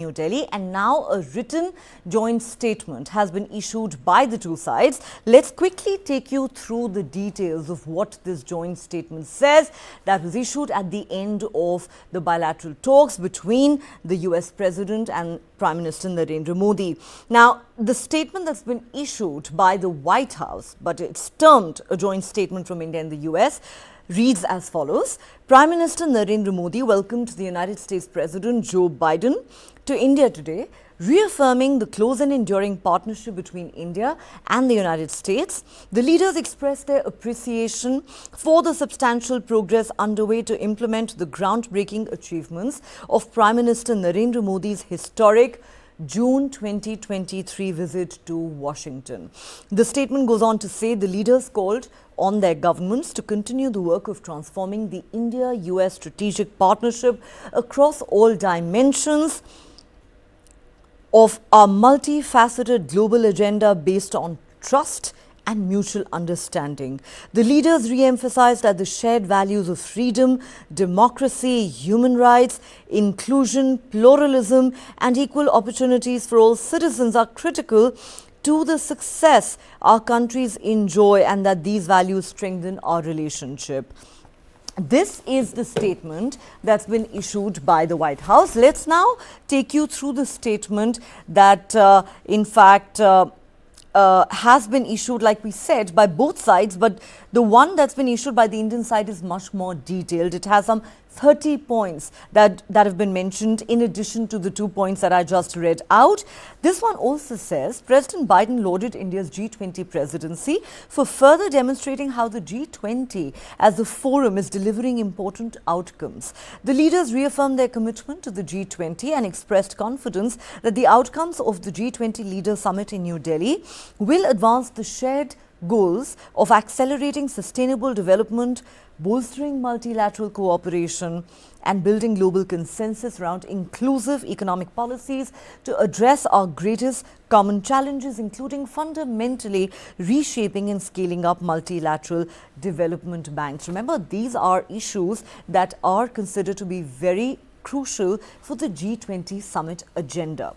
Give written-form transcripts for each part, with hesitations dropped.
New Delhi, and now a written joint statement has been issued by the two sides. Let's quickly take you through the details of what this joint statement says that was issued at the end of the bilateral talks between the US President and Prime Minister Narendra Modi. Now, the statement that's been issued by the White House, but it's termed a joint statement from India and the US, reads as follows. Prime Minister Narendra Modi welcomed the United States President Joe Biden to India today, reaffirming the close and enduring partnership between India and the United States. The leaders expressed their appreciation for the substantial progress underway to implement the groundbreaking achievements of Prime Minister Narendra Modi's historic June 2023 visit to Washington. The statement goes on to say the leaders called on their governments to continue the work of transforming the India-US strategic partnership across all dimensions of our multifaceted global agenda based on trust and mutual understanding. The leaders re-emphasized that the shared values of freedom, democracy, human rights, inclusion, pluralism and equal opportunities for all citizens are critical to the success our countries enjoy, and that these values strengthen our relationship. This is the statement that's been issued by the White House. Let's now take you through the statement that in fact has been issued, like we said, by both sides, but the one that's been issued by the Indian side is much more detailed. It has some 30 points that have been mentioned in addition to the 2 points that I just read out. This one also says President Biden lauded India's G20 presidency for further demonstrating how the G20 as a forum is delivering important outcomes. The leaders reaffirmed their commitment to the G20 and expressed confidence that the outcomes of the G20 Leaders Summit in New Delhi will advance the shared goals of accelerating sustainable development, bolstering multilateral cooperation and building global consensus around inclusive economic policies to address our greatest common challenges, including fundamentally reshaping and scaling up multilateral development banks. Remember, these are issues that are considered to be very crucial for the G20 summit agenda.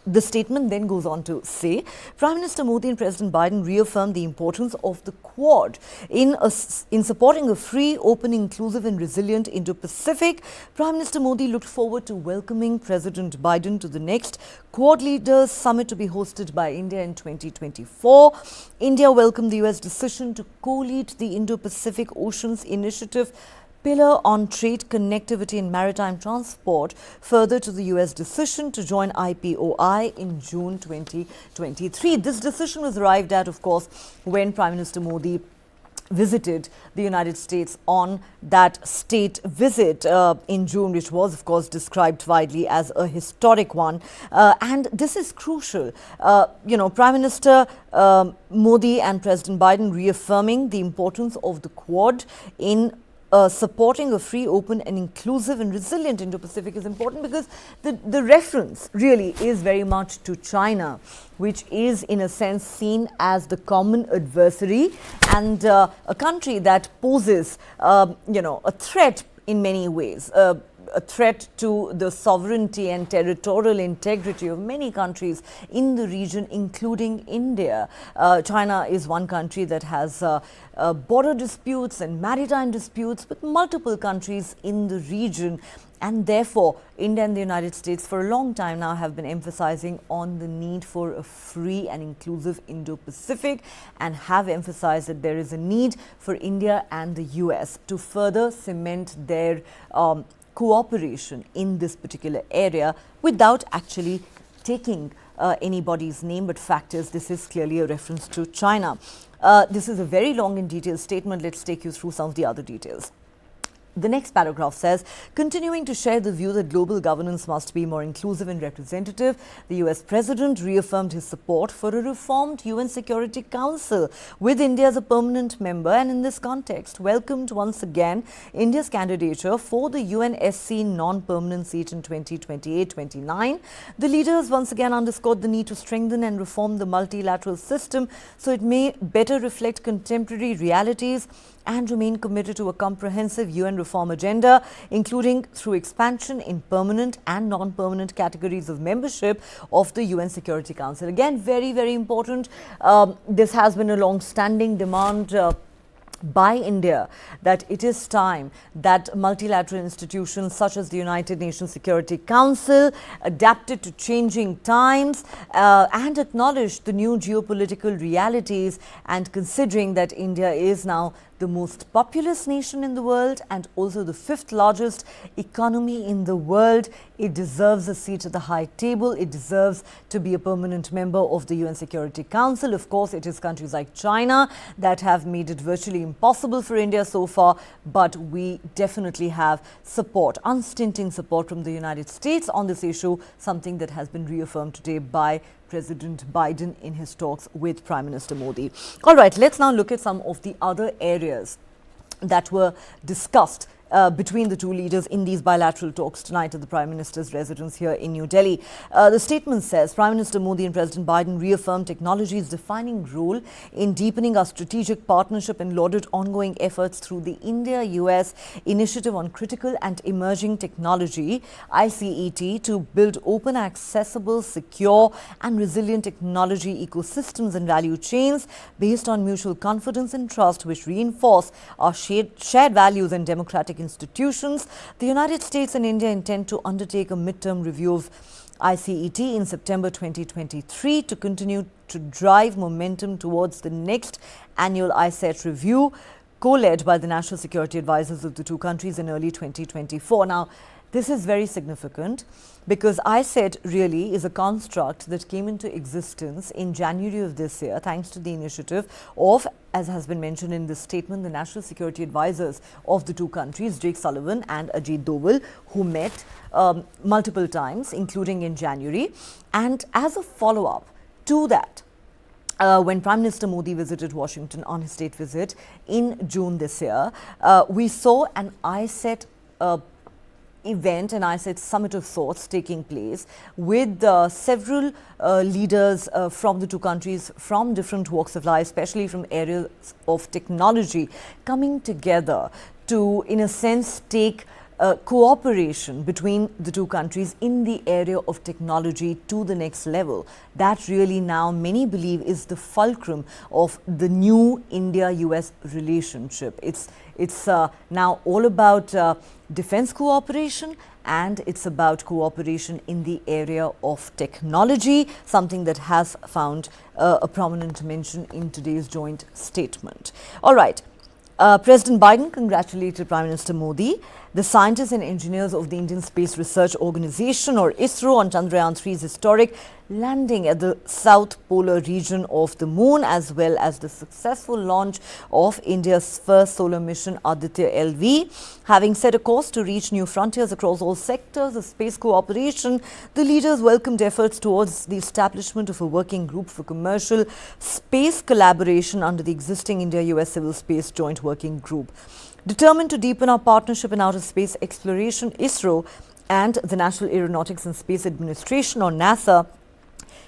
The statement then goes on to say, Prime Minister Modi and President Biden reaffirmed the importance of the Quad in supporting a free, open, inclusive and resilient Indo-Pacific. Prime Minister Modi looked forward to welcoming President Biden to the next Quad Leaders Summit to be hosted by India in 2024. India welcomed the US decision to co-lead the Indo-Pacific Oceans Initiative pillar on trade, connectivity and maritime transport, further to the US decision to join IPOI in June 2023. This decision was arrived at, of course, when Prime Minister Modi visited the United States on that state visit in June, which was, of course, described widely as a historic one. And this is crucial. Prime Minister Modi and President Biden reaffirming the importance of the Quad in supporting a free, open and inclusive and resilient Indo-Pacific is important because the reference really is very much to China, which is in a sense seen as the common adversary and a country that poses, a threat in many ways. A threat to the sovereignty and territorial integrity of many countries in the region, including India. China is one country that has border disputes and maritime disputes with multiple countries in the region. And therefore, India and the United States for a long time now have been emphasizing on the need for a free and inclusive Indo-Pacific and have emphasized that there is a need for India and the US to further cement their cooperation in this particular area without actually taking anybody's name, but fact is this is clearly a reference to China. This is a very long and detailed statement. Let's take you through some of the other details. The next paragraph says, continuing to share the view that global governance must be more inclusive and representative, the US President reaffirmed his support for a reformed UN Security Council with India as a permanent member, and in this context welcomed once again India's candidature for the UNSC non-permanent seat in 2028-29. The leaders once again underscored the need to strengthen and reform the multilateral system so it may better reflect contemporary realities and remain committed to a comprehensive UN reform agenda, including through expansion in permanent and non-permanent categories of membership of the UN Security Council. Again, very, very important. This has been a long-standing demand by India that it is time that multilateral institutions such as the United Nations Security Council adapted to changing times and acknowledged the new geopolitical realities, and considering that India is now the most populous nation in the world and also the 5th largest economy in the world, it deserves a seat at the high table. It deserves to be a permanent member of the UN Security Council. Of course, it is countries like China that have made it virtually impossible for India so far, but we definitely have support, unstinting support from the United States on this issue, something that has been reaffirmed today by President Biden in his talks with Prime Minister Modi. All right, let's now look at some of the other areas that were discussed between the two leaders in these bilateral talks tonight at the Prime Minister's residence here in New Delhi. The statement says Prime Minister Modi and President Biden reaffirmed technology's defining role in deepening our strategic partnership and lauded ongoing efforts through the India-US Initiative on Critical and Emerging Technology, ICET, to build open, accessible, secure and resilient technology ecosystems and value chains based on mutual confidence and trust, which reinforce our shared values and democratic institutions. The United States and India intend to undertake a midterm review of ICET in September 2023 to continue to drive momentum towards the next annual ICET review, co-led by the national security advisors of the two countries in early 2024. Now, this is very significant because ICET really is a construct that came into existence in January of this year, thanks to the initiative of, as has been mentioned in this statement, the national security advisors of the two countries, Jake Sullivan and Ajit Doval, who met multiple times, including in January. And as a follow-up to that, when Prime Minister Modi visited Washington on his state visit in June this year, we saw an ICET event, an ICET summit of sorts taking place with several leaders from the two countries from different walks of life, especially from areas of technology, coming together to, in a sense, take cooperation between the two countries in the area of technology to the next level. That really now many believe is the fulcrum of the new India-US relationship. It's now all about defense cooperation, and it's about cooperation in the area of technology, something that has found a prominent mention in today's joint statement. All right. President Biden congratulated Prime Minister Modi, the scientists and engineers of the Indian Space Research Organization, or ISRO, on Chandrayaan 3's historic landing at the south polar region of the moon, as well as the successful launch of India's first solar mission, Aditya LV. Having set a course to reach new frontiers across all sectors of space cooperation, the leaders welcomed efforts towards the establishment of a working group for commercial space collaboration under the existing India-US Civil Space Joint Working Group. Determined to deepen our partnership in outer space exploration, ISRO and the National Aeronautics and Space Administration, or NASA,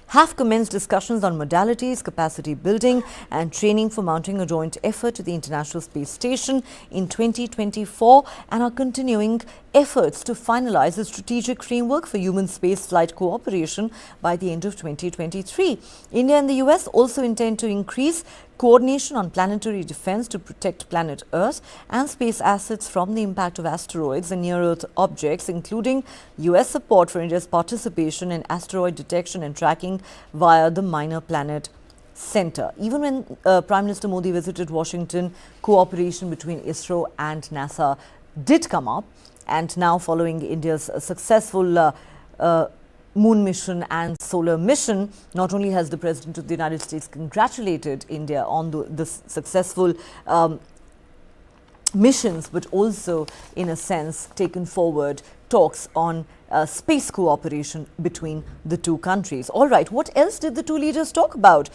have commenced discussions on modalities, capacity building and training for mounting a joint effort to the International Space Station in 2024, and are continuing efforts to finalize a strategic framework for human space flight cooperation by the end of 2023. India and the US also intend to increase coordination on planetary defense to protect planet Earth and space assets from the impact of asteroids and near-Earth objects, including US support for India's participation in asteroid detection and tracking via the Minor Planet Center. Even when Prime Minister Modi visited Washington, cooperation between ISRO and NASA did come up. And now, following India's successful moon mission and solar mission, not only has the President of the United States congratulated India on the successful missions, but also, in a sense, taken forward talks on space cooperation between the two countries. All right, what else did the two leaders talk about?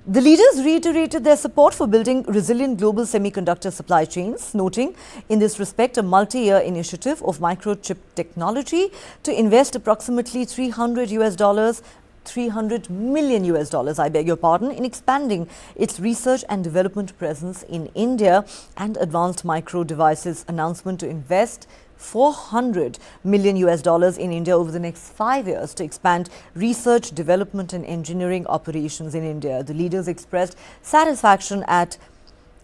The leaders reiterated their support for building resilient global semiconductor supply chains, noting in this respect a multi-year initiative of microchip technology to invest approximately $300 $300 million, I beg your pardon, in expanding its research and development presence in India, and Advanced Micro Devices announcement to invest $400 million in India over the next 5 years to expand research, development and engineering operations in India. The leaders expressed satisfaction at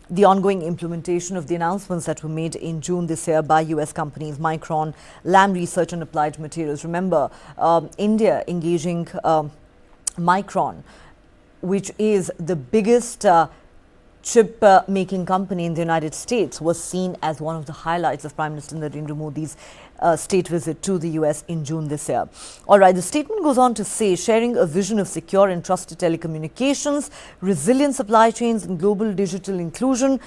the ongoing implementation of the announcements that were made in June this year by US companies Micron, Lam Research and Applied Materials. Remember, India engaging Micron, which is the biggest chip making company in the United States, was seen as one of the highlights of Prime Minister Narendra Modi's state visit to the US in June this year. All right, the statement goes on to say, sharing a vision of secure and trusted telecommunications, resilient supply chains and global digital inclusion,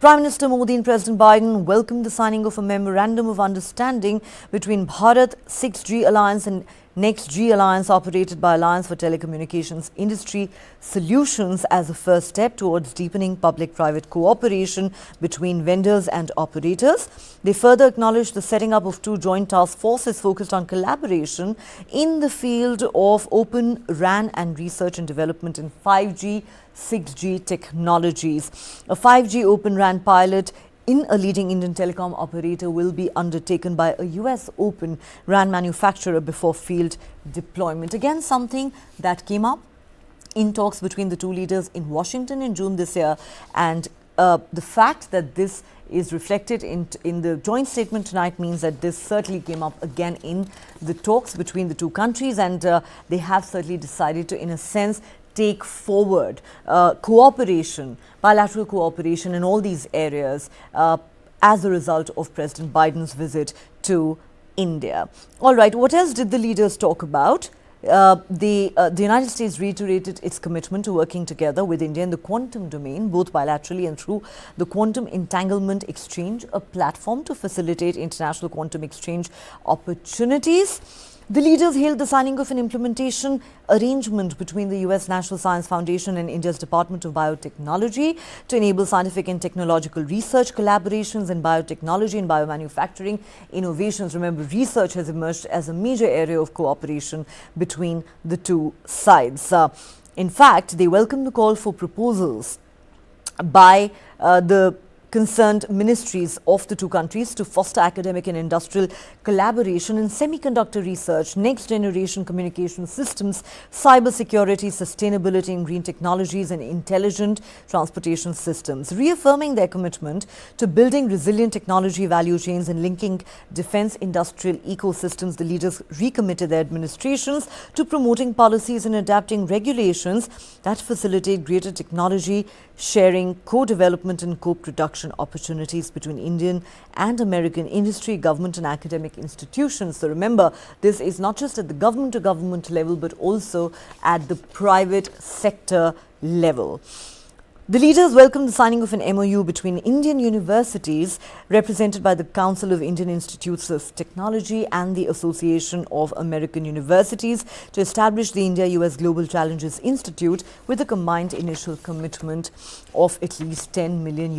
Prime Minister Modi and President Biden welcomed the signing of a memorandum of understanding between Bharat 6G Alliance and NextG Alliance, operated by Alliance for Telecommunications Industry Solutions, as a first step towards deepening public-private cooperation between vendors and operators. They further acknowledged the setting up of two joint task forces focused on collaboration in the field of open RAN and research and development in 5G, 6G technologies. A 5G open RAN pilot in a leading Indian telecom operator will be undertaken by a US open RAN manufacturer before field deployment. Again, something that came up in talks between the two leaders in Washington in June this year, and the fact that this is reflected in the joint statement tonight means that this certainly came up again in the talks between the two countries, and they have certainly decided to, in a sense, take forward cooperation, bilateral cooperation in all these areas as a result of President Biden's visit to India. All right, what else did the leaders talk about? The United States reiterated its commitment to working together with India in the quantum domain, both bilaterally and through the Quantum Entanglement Exchange, a platform to facilitate international quantum exchange opportunities. The leaders hailed the signing of an implementation arrangement between the US National Science Foundation and India's Department of Biotechnology to enable scientific and technological research collaborations in biotechnology and biomanufacturing innovations. Remember, research has emerged as a major area of cooperation between the two sides. In fact, they welcomed the call for proposals by the concerned ministries of the two countries to foster academic and industrial collaboration in semiconductor research, next generation communication systems, cybersecurity, sustainability and green technologies, and intelligent transportation systems. Reaffirming their commitment to building resilient technology value chains and linking defense industrial ecosystems, the leaders recommitted their administrations to promoting policies and adapting regulations that facilitate greater technology sharing, co-development and co-production opportunities between Indian and American industry, government and academic institutions. So remember, this is not just at the government to government level, but also at the private sector level. The leaders welcomed the signing of an MOU between Indian universities represented by the Council of Indian Institutes of Technology and the Association of American Universities to establish the India-US Global Challenges Institute with a combined initial commitment of at least $10 million.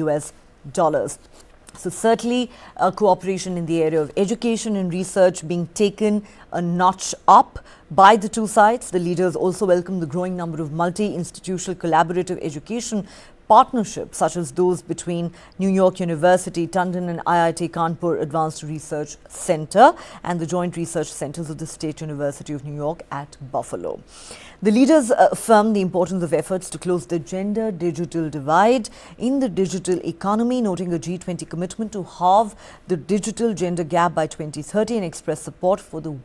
So certainly cooperation in the area of education and research being taken a notch up by the two sides. The leaders also welcomed the growing number of multi-institutional collaborative education partnerships, such as those between New York University, Tandon and IIT Kanpur Advanced Research Center and the Joint Research Centers of the State University of New York at Buffalo. The leaders affirmed the importance of efforts to close the gender-digital divide in the digital economy, noting a G20 commitment to halve the digital gender gap by 2030 and express support for the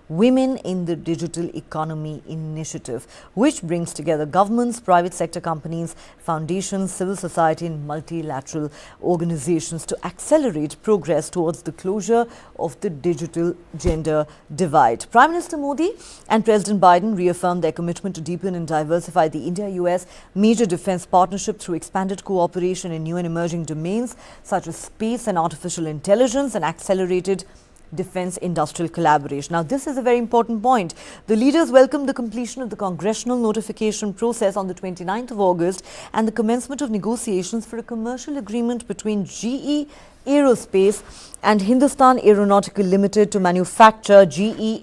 Women in the Digital Economy Initiative, which brings together governments, private sector companies, foundations, civil society and multilateral organizations to accelerate progress towards the closure of the digital gender divide. Prime Minister Modi and President Biden reaffirmed their commitment to deepen and diversify the India-US major defense partnership through expanded cooperation in new and emerging domains such as space and artificial intelligence and accelerated defense industrial collaboration. Now, this is a very important point. The leaders welcomed the completion of the congressional notification process on the 29th of August and the commencement of negotiations for a commercial agreement between GE Aerospace and Hindustan Aeronautical Limited to manufacture GE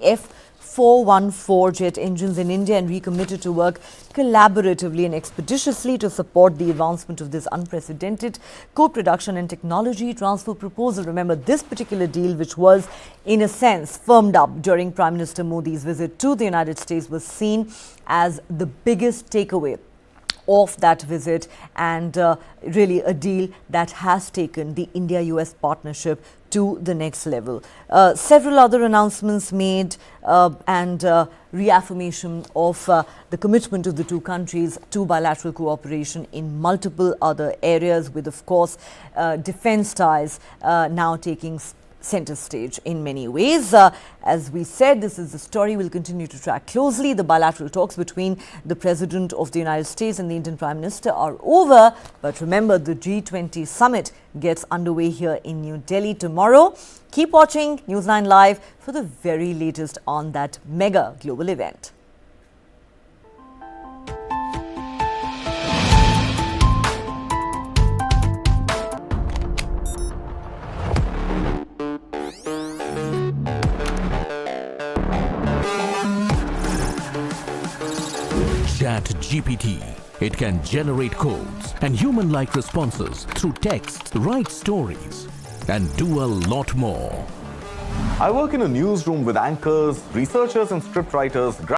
414 jet engines in India and recommitted to work collaboratively and expeditiously to support the advancement of this unprecedented co-production and technology transfer proposal. Remember, this particular deal, which was in a sense firmed up during Prime Minister Modi's visit to the United States, was seen as the biggest takeaway of that visit and really a deal that has taken the India-US partnership to the next level. Several other announcements made and reaffirmation of the commitment of the two countries to bilateral cooperation in multiple other areas, with of course defense ties now taking center stage in many ways. As we said, this is the story we'll continue to track closely. The bilateral talks between the President of the United States and the Indian Prime Minister are over. But remember, the G20 summit gets underway here in New Delhi tomorrow. Keep watching News9 Live for the very latest on that mega global event. ChatGPT. It can generate codes and human-like responses through text, write stories, and do a lot more. I work in a newsroom with anchors, researchers and scriptwriters.